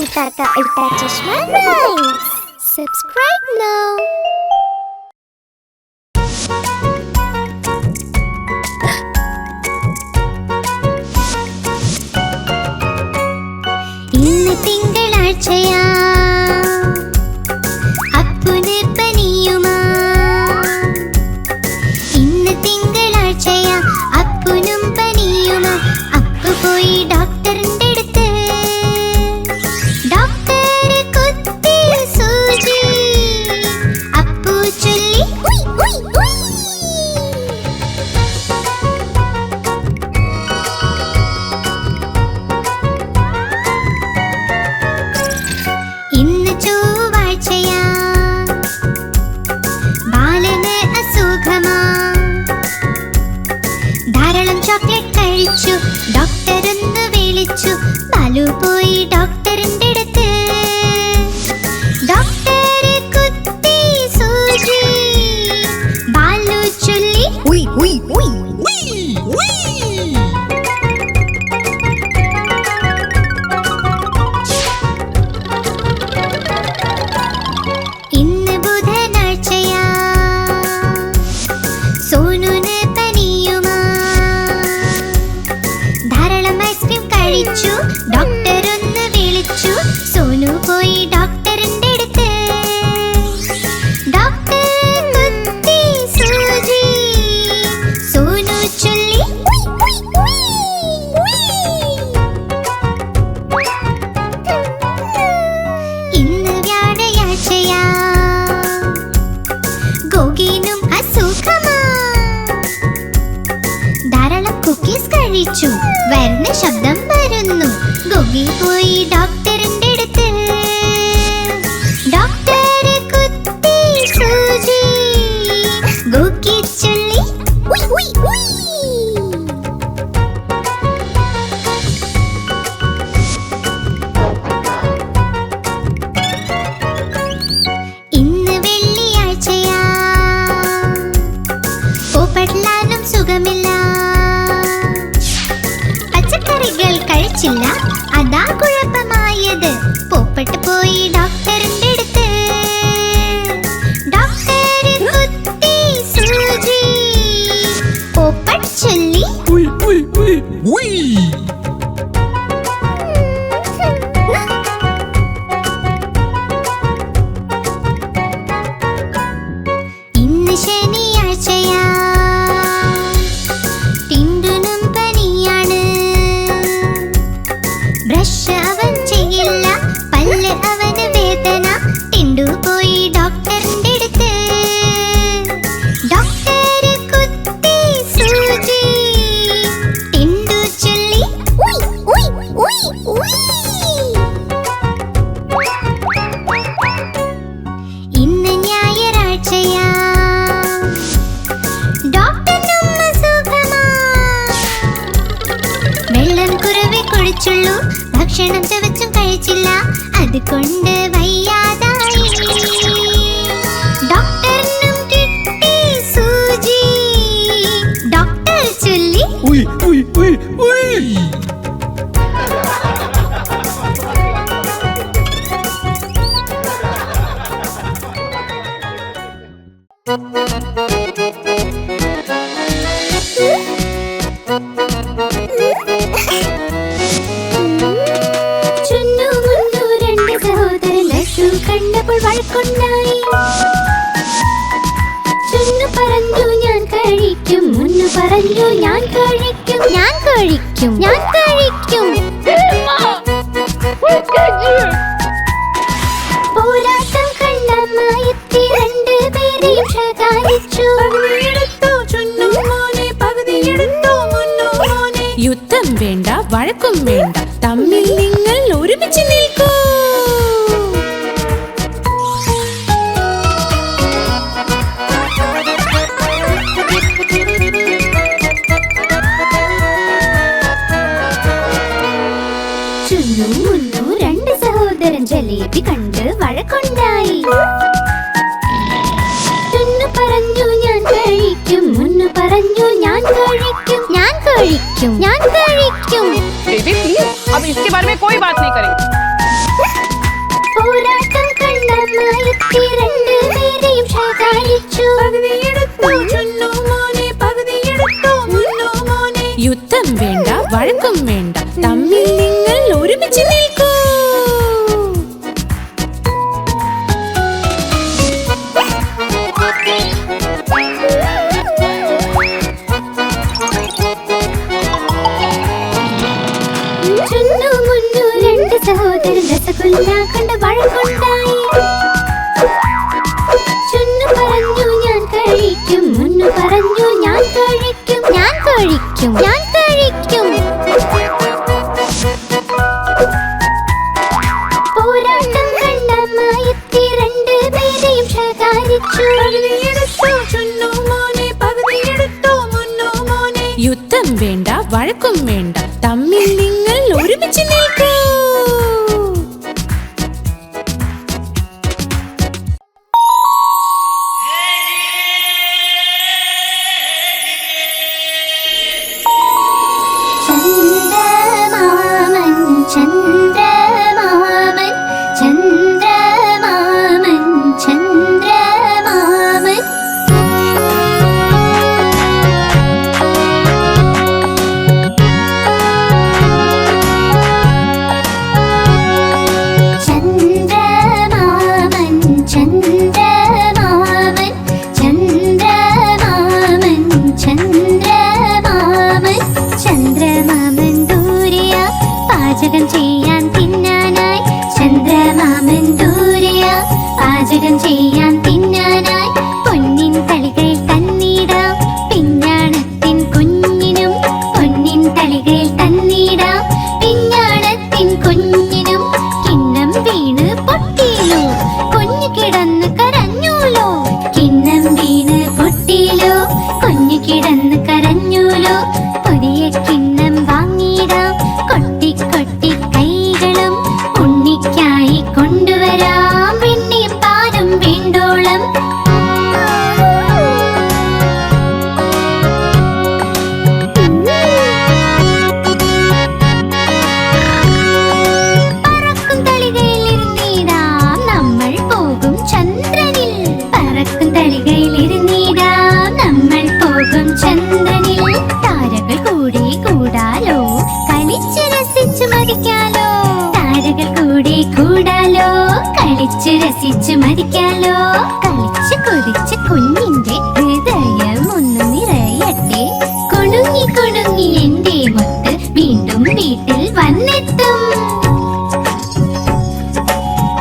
കൂട്ടുകാർക്ക് ഉൾത്തറ ചഷ്മ rhymes. Subscribe now. ഇന്ന് തിങ്കളാഴ്ചയാ, അപ്പുന് പനിയുമാ. ഇന്ന് തിങ്കളാഴ്ചയാ, അപ്പുനും പനിയുമാ. അപ്പു പോയി ഡോക്ടറിന്റെ അടുത്ത്. ഡോക്ടർ കുത്തി സൂചി. അപ്പു ചൊല്ലി ഉയ് ഉയ് ഉയ്. ഇന്ന് ചൊവ്വാഴ്ചയാ, ബാലന് അസുഖമാ. ധാരാളം ചോക്ലേറ്റ് കഴിച്ചു. ഡോക്ടർ ഒന്ന് വിളിച്ചു. ബാലു പോയി ഡോക്ടറിന്റെ അടുത്ത്. ഡോക്ടർ കുത്തി സൂചി. ബാലു ചൊല്ലി ഉയ് ഉയ് ഉയ് ഉയ് ഉയ്. ഇന്ന് ബുധനാഴ്ചയാ, സോനുന് പനിയുമാ. ധാരാളം ഐസ്ക്രീം കഴിച്ചു. ഡോക്ടർ ഒന്ന് വിളിച്ചു. സോനു പോയി ഡോക്ടറിന്റെ അടുത്ത്. ഡോക്ടർ കുത്തി സൂചി. സോനു ചൊല്ലി ഉയ് ഉയ് ഉയ് ഉയ്. ഇന്ന് വ്യാഴാഴ്ചയാ, ഗോഗിനും അസുഖമാ. ധാരാളം കുക്കീസ് കഴിച്ചു. വരുന്ന ശബ്ദം വരുന്നു. ഗോഗി പോയി ഡോക്ടറിന്റെ അടുത്ത്. ഡോക്ടർ കുത്തി സൂചി. ഗോഗി ചൊല്ലി ഉയ് ഉയ് ഉയ്. ഇന്ന് വെള്ളിയാഴ്ചയാ, പോപ്പട്ലാനും സുഖമില്ല. പച്ചക്കറികൾ കഴിച്ചില്ല, അതാ കുഴപ്പമായത്. പോപ്പട്ട് പോയി ഡോക്ടറിന്റെ അടുത്ത്. ഡോക്ടർ കുത്തി സൂചി. പോപ്പട്ട് ചൊല്ലി ഉയ് ഉയ് ഉയ് ഉയ്. ഇന്ന് ശനിയാഴ്ചയാ, ടിൻഡുനും പനിയാണ്. ബ്രഷ് അവൻ ചെയ്യില്ല, പല്ല് അവന് വേദന. ടിൻഡു പോയി ഡോക്ടറിന്റെ അടുത്ത്. ഡോക്ടർ കുത്തി സൂചി. ടിൻഡു ചൊല്ലി ഉയ് ഉയ് ഉയ് ഉയ്. ഇന്ന് ഞായറാഴ്ചയാ, ഡോക്ടറിനും അസുഖമാ. വെള്ളം കുറവേ കുടിച്ചുള്ളൂ. ഭക്ഷണം ചവച്ചും കഴിച്ചില്ല, അതുകൊണ്ട് വയ്യാതായി. ഡോക്ടറിനും കിട്ടി സൂചി. ഡോക്ടർ ചൊല്ലി ഉയ് ഉയ് ഉയ് ഉയ്. ചുന്നു മുന്നു രണ്ട് സഹോദരൻ ലഡ്ഡു കണ്ടപ്പോൾ വഴക്കുണ്ടായി. ചുന്നു പറഞ്ഞു ഞാൻ കഴിക്കും. മുന്നു പറഞ്ഞു ഞാൻ കഴിക്കും. ഞാൻ കഴിക്കും. ഞാൻ കഴിക്കും. പോരാട്ടം കണ്ടമായെത്തി രണ്ടുപേരെയും ശകാരിച്ചു. യുദ്ധം വേണ്ട, വഴക്കും വേണ്ട, തമ്മിൽ നിങ്ങൾ ഒരുമിച്ച് നിൽക്കൂ. ചുന്നു മുന്നു രണ്ട് സഹോദരൻ ജലേബി കണ്ട് വഴക്കുണ്ടായി. ചുന്നു പറഞ്ഞു ഞാൻ കഴിക്കും. മുന്നു പറഞ്ഞു ഞാൻ കഴിക്കും. ഞാൻ കഴിക്കും. ഞാൻ കഴിക്കും. बेबी प्लीज अब इसके बारे में कोई बात नहीं करेंगे। കണ്ടമായെത്തി രണ്ടുപേരെയും ശകാരിച്ചു. പകുതിയെടുത്തോ ചുന്നു മോനെ, പകുതിയെടുത്തോ മുന്നു മോനെ. യുദ്ധം വേണ്ട, വഴക്കും വേണ്ട, തമ്മിൽ നിങ്ങൾ ഒരുമിച്ച് നിൽക്കൂ. ചുന്നു മുന്നു രണ്ട് സഹോദരൻ രസഗുല്ല കണ്ട് വഴക്കുണ്ടായി. ചുന്നു പറഞ്ഞു ഞാൻ കഴിക്കും, മുന്നു പറഞ്ഞു ഞാൻ കഴിക്കും, ഞാൻ കഴിക്കും, ഞാൻ കഴിക്കും. പോരാട്ടം കണ്ടമായെത്തി രണ്ടുപേരെയും ശകാരിച്ചു. പകുതിയെടുത്തോ ചുന്നു മോനെ, പകുതിയെടുത്തോ മുന്നു മോനെ. യുദ്ധം വേണ്ട, വഴക്കും വേണ്ട, തമ്മിൽ നിങ്ങൾ ഒരുമിച്ച് നിൽക്കൂ. ചന്ദ്രമാമൻ ചന്ദ്രമാമൻ ചന്ദ്രമാമൻ ചന്ദ്രമാമൻ. ചന്ദ്രമാമൻ ചന്ദ്രമാമൻ ചന്ദ്രമാമൻ ചന്ദ്രമാമൻ. ചന്ദ്രമാമൻ ദൂരെയാ പാചകം ചെയ്യാൻ തിന്നാനായി. ചന്ദ്രമാമൻ ദൂരെയാ പാചകം ചെയ്യാൻ തിന്നാനായി. പൊന്നിൻ തളികയിൽ തന്നിടാം പിഞ്ഞാണത്തിൻ കുഞ്ഞിനും. പൊന്നിൻ തളികയിൽ തന്നിടാം പിഞ്ഞാണത്തിൻ കുഞ്ഞിനും. കിണ്ണം വീണ് പൊട്ടിയിലോ, കുഞ്ഞു കിടന്ന് കരഞ്ഞൂലോ. കിണ്ണം വീണ് പൊട്ടിയിലോ, കുഞ്ഞു കിടന്ന് കരഞ്ഞൂലോ. പുതിയ കിണ്ണം വാങ്ങിയിടാം കൊട്ടി കൊട്ടി കൈകളും. ഉണ്ണിക്കായി കൊണ്ടുവരാം വെണ്ണയും പാലും വേണ്ടോളം. പറക്കും തളികയിലിരുന്നിടാം നമ്മൾ പോകും ചന്ദ്രനിൽ. പറക്കും തളികയിലിരുന്നിടാം നമ്മൾ പോകും ചന്ദ്രനിൽ. താരകൾ കൂടി കൂടാലോ, കളിച്ച് രസിച്ചു മരിക്കാലോ. താരകൾ കൂടി കൂടാലോ, കളിച്ച് രസിച്ചു മരിക്കാലോ. കളിച്ച് കൊതിച്ച് കുഞ്ഞിന്റെ ഹൃദയം ഒന്ന് നിറയട്ടെ. കുണുങ്ങി കുണുങ്ങി എന്റെ മുത്ത് വീണ്ടും വീട്ടിൽ വന്നെത്തും.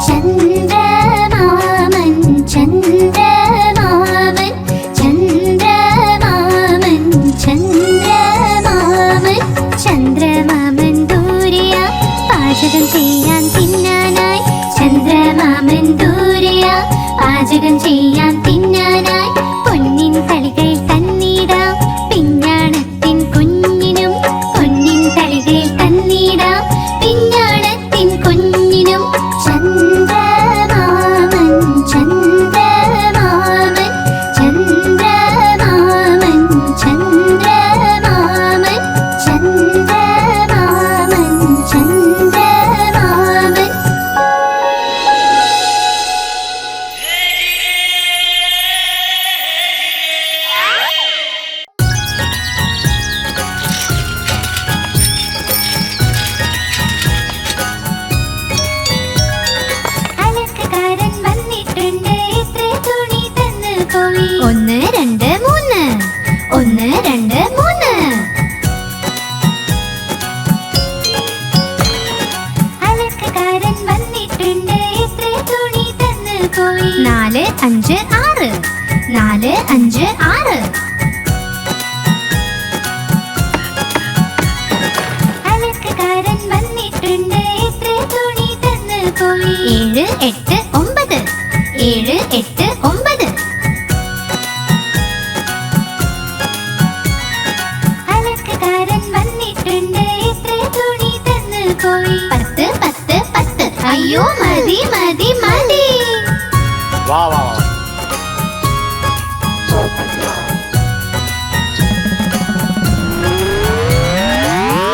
ചന്ദ്രമാമൻ ചന്ദ്രമാമൻ ചന്ദ്രമാമൻ ചന്ദ്രമാമൻ. ചന്ദ്രമാമൻ ദൂരെയാ പാചകം ചെയ്യാൻ തിന്നാനായി. ചന്ദ്രമാമൻ ദൂരെയാ പാചകം ചെയ്യാൻ തിന്നാനായി. പൊന്നിൻ തളികയിൽ തന്നിടാം പിഞ്ഞാണത്തിൻ കുഞ്ഞിനും. പൊന്നിൻ തളികയിൽ തന്നിടാം പിഞ്ഞാണത്തിൻ കുഞ്ഞിനും. ചന്ദ്രമാമൻ ചന്ദ്രമാമൻ ചന്ദ്രമാമൻ ചന്ദ്രമാമൻ ചന്ദ്രമാമൻ ചന്ദ്രമാമൻ. അലക്കുകാരൻ വന്നിട്ടുണ്ട്, എത്ര തുണി തന്നു പോയി. 1 2 3 1 2 3. അലക്കുകാരൻ വന്നിട്ടുണ്ട്, എത്ര തുണി തന്നു പോയി. 4 5 6 4 5 6. അലക്കുകാരൻ വന്നിട്ടുണ്ട്, എത്ര തുണി തന്നു പോയി. 7 8 9 7 8 9. അലക്കുകാരൻ വന്നിട്ടുണ്ട്, എത്ര തുണി തന്നു പോയി. 10 10 10. അയ്യോ മതി മതി മതി. വാ വാ വാ.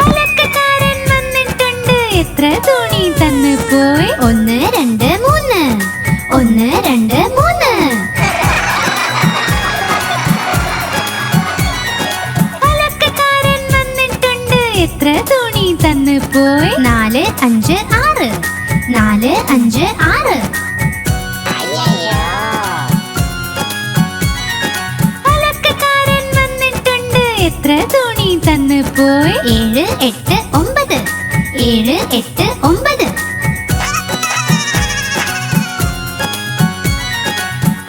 അലക്കുകാരൻ വന്നിട്ടുണ്ട്, എത്ര തുണി തന്നു പോയി. 1 2 3 1 എത്ര തുണി തന്നു പോയി? 4 5 6 4 5 6. അലക്കക്കാരൻ വന്നിട്ടുണ്ട്. എത്ര തുണി തന്നു പോയി? 7 8 9 7 8 9.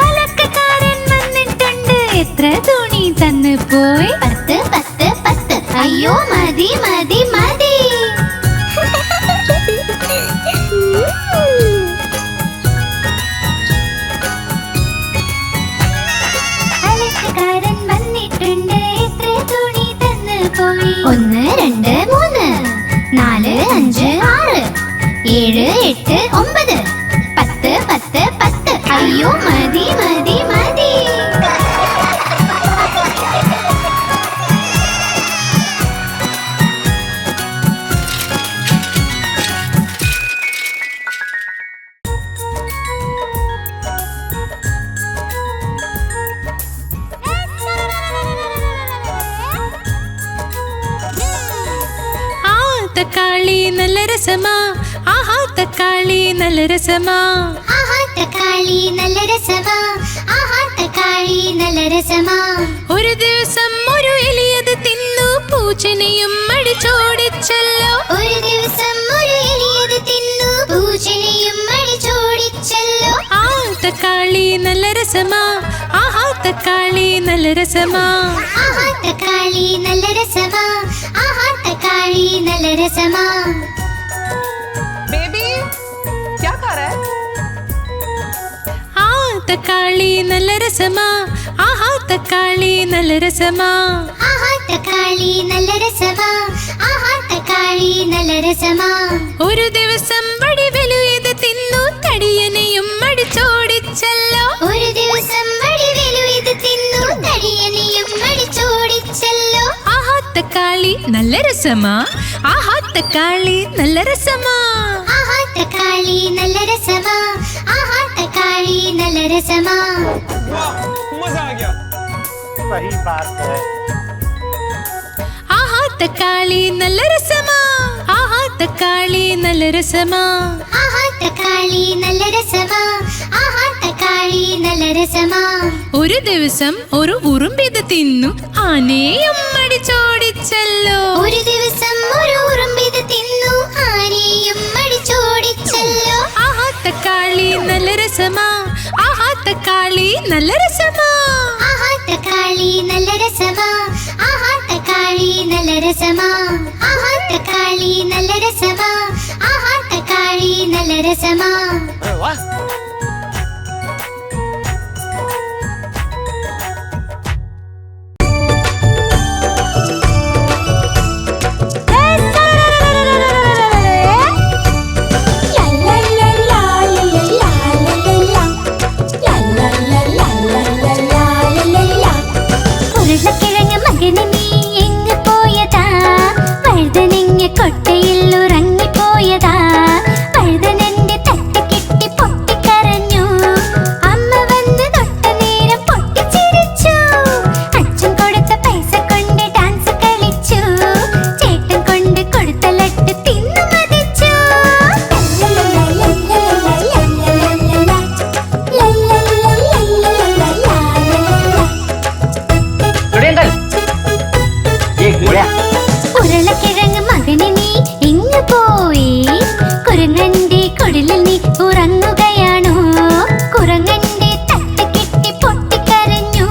അലക്കക്കാരൻ വന്നിട്ടുണ്ട്. എത്ര തുണി തന്നു പോയി? 10 10 10. അയ്യോ മതി മതി മതി. അലക്കക്കാരൻ വന്നിട്ടുണ്ട്. എത്ര തുണി തന്നു പോയി? 1 2 3 4 5 6 7 8 9 10 10 10. അയ്യോ മതി മതി മതി. തക്കാളി നല്ല രസമാ. ആഹാ തക്കാളി നല്ല രസമാ. ആഹാ തക്കാളി നല്ല രസമാ. ആഹാ തക്കാളി നല്ല രസമാ. ഒരു ദിവസം ഒരു എലിയത് തിന്നു പൂച്ചനെയും അടിച്ചോടിച്ചല്ലോ. ഒരു ദിവസം ഒരു എലിയത് തിന്നു പൂച്ചനെയും അടിച്ചോടിച്ചല്ലോ. ആ തക്കാളി നല്ല രസമാ. ആഹാ തക്കാളി നല്ല രസമാ. ആഹാ തക്കാളി നല്ല രസമാ. ആഹാ തക്കാളി നല്ല രസമാ. बेबी क्या कर रहा है? ആ തക്കാളി നല്ല രസമാ. ആഹാ തക്കാളി നല്ല രസമാ. ആഹാ തക്കാളി നല്ല രസമാ. ആഹാ തക്കാളി നല്ല രസമാ. ഒരു ദിവസം വടിവലു ഇത് തിന്നു തടിയനെയും അടിച്ചോടിച്ചല്ലോ. ഒരു ദിവസം വടിവേലു ഇത് തിന്നു തടിയനെയും അടിച്ചോടിച്ചല്ലോ. ആഹാ തക്കാളി നല്ല രസമാ. ആഹാ തക്കാളി നല്ല രസമാ. ആഹാ തക്കാളി നല്ല രസമാ. ആഹാ തക്കാളി നല്ല രസമാ. वाह मजा आ गया. सही बात है. ആഹാ തക്കാളി നല്ല രസമാ. ആഹാ തക്കാളി നല്ല രസമാ. ആഹാ തക്കാളി നല്ല രസമാ. ആഹാ തക്കാളി നല്ല രസമാ. ഒരു ദിവസം ഒരു ഉറുമ്പിത് തിന്നു ആനയും അടിച്ചോടിച്ചല്ലോ. ഒരു ദിവസം ഒരു ഉറുമ്പിത് തിന്നു ആനയും അടിച്ചോടിച്ചല്ലോ. ആഹാ തക്കാളി നല്ല രസമാ. ആഹാ തക്കാളി നല്ല രസമാ. ആഹാ തക്കാളി നല്ല രസമാ. ആഹാ തക്കാളി നല്ല രസമാ. ആഹാ തക്കാളി നല്ല രസമാ. ആഹാ തക്കാളി നല്ല രസമാ. अरे वाह. ഉരുളക്കിഴങ്ങ് മകന് നീ എങ്ങ് പോയതാ? വഴുതനങ്ങ കൊട്ടയിൽ ഉറങ്ങിപ്പോയതാ. വഴുതനന്റെ തട്ട് കിട്ടി പൊട്ടിക്കരഞ്ഞു. അമ്മ വന്ന് തൊട്ട നേരം പൊട്ടിച്ചിരിച്ചു. അച്ഛൻ കൊടുത്ത പൈസ കൊണ്ട് ഡാൻസ് കളിച്ചു. ചേട്ടൻ കൊണ്ട് കൊടുത്ത ലട്ട് തിന്നു മതിച്ചു. सुरेंद्र ये घोड़ा ഉരുളക്കിഴങ്ങ് മകന് നീ എങ്ങ് പോയി? കുരങ്ങന്റെ കുടിലിൽ നീ ഉറങ്ങുകയാണോ? കുരങ്ങന്റെ തട്ട് കിട്ടി പൊട്ടിക്കരഞ്ഞു.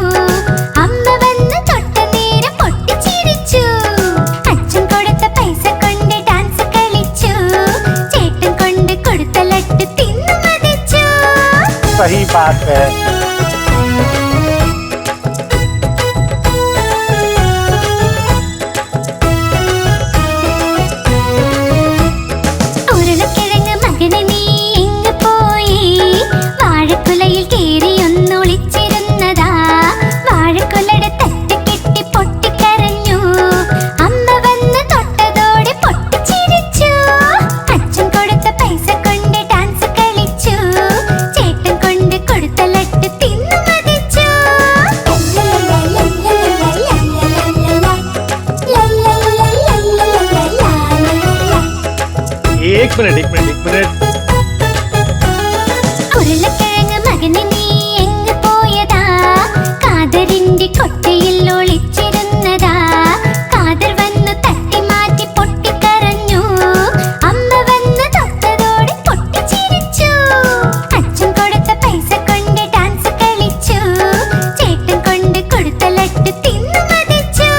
അമ്മ വന്ന് തൊട്ട നേരം പൊട്ടിച്ചിരിച്ചു. അച്ഛൻ കൊടുത്ത പൈസ കൊണ്ട് ഡാൻസ് കളിച്ചു. ചേട്ടൻ കൊണ്ട് കൊടുത്ത ലട്ട് തിന്നു മതിച്ചു. सही बात है. ഉരുളക്കിഴങ്ങ് മകന് നീ എങ്ങ് പോയി? വാഴക്കുലയിൽ കേറിയൊന്നൊളിച്ചിരുന്നതാ. വാഴക്കുലയുടെ തട്ട് കിട്ടി പൊട്ടിക്കരഞ്ഞു. അമ്മ വന്ന് തൊട്ടതോടെ പൊട്ടിച്ചിരിച്ചു. അച്ഛൻ കൊടുത്ത പൈസ കൊണ്ട് ഡാൻസ് കളിച്ചു. ചേട്ടൻ കൊണ്ട് കൊടുത്ത ലട്ട് एक मिनट ഉരുളക്കിഴങ്ങ് മകനെ നീ എങ്ങ് പോയതാ? കാതറിന്റെ കൊട്ടയിൽ ഒളിച്ചിരുന്നതാ. കാതർ വന്നു തട്ടി മാറ്റി പൊട്ടിക്കരഞ്ഞു. അമ്മ വന്ന് തൊട്ടതോടെ പൊട്ടിച്ചിരിച്ചു. അച്ഛൻ കൊടുത്ത പൈസ കൊണ്ട് ഡാൻസ് കളിച്ചു. ചേട്ടൻ കൊണ്ട് കൊടുത്ത ലഡ്ഡു തിന്നു മതിച്ചു.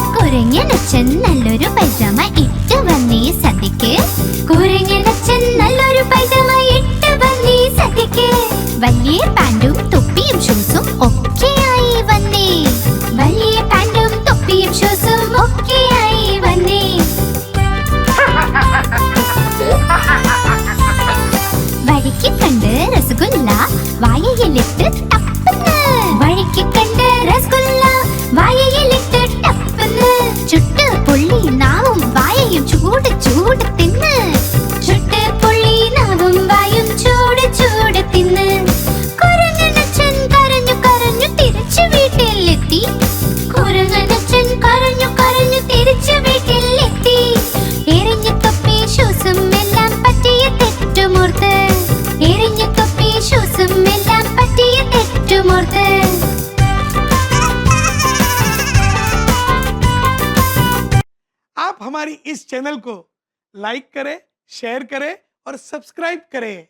കുരങ്ങനച്ഛൻ നല്ലൊരു പൈജാമ ഇട്ട് വന്നീ സദ്യക്ക്. കുരങ്ങനച്ഛൻ നല്ലൊരു പൈജാമ ഇട്ട് വന്നീ സദ്യക്ക്. വലിയ പാന്റും തൊപ്പിയും ഷൂസും ഒക്കെയായി വന്നേ. വലിയ പാന്റും തൊപ്പിയും ഷൂസും ഒക്കെയായി വന്നേ. വഴിക്ക് കണ്ട് രസഗുല്ല വായയിലിട്ട് ടപ്പന്ന്. വഴിക്ക് കണ്ട് രസഗുല്ല വായയിലിട്ട് ടപ്പന്ന്. ചുട്ട് പൊള്ളി നാവും വായയും ചൂട് ചൂട് തിന്ന്. ചുട്ട് പൊള്ളി നാവും വായും ചൂട് ചൂട് തിന്ന്. കുരങ്ങനച്ഛൻ കരഞ്ഞു കരഞ്ഞു തിരിച്ചു വീട്ടിലെത്തി. കുരങ്ങനച്ഛൻ കരഞ്ഞു കരഞ്ഞു തിരിച്ചു വീട്ടിലെത്തി. എറിഞ്ഞു തൊപ്പി ഷൂസും എല്ലാം പറ്റിയ തെറ്റുമോർത്ത്. എറിഞ്ഞു हमारी इस चैनल को लाइक करें, शेयर करें और सब्सक्राइब करें।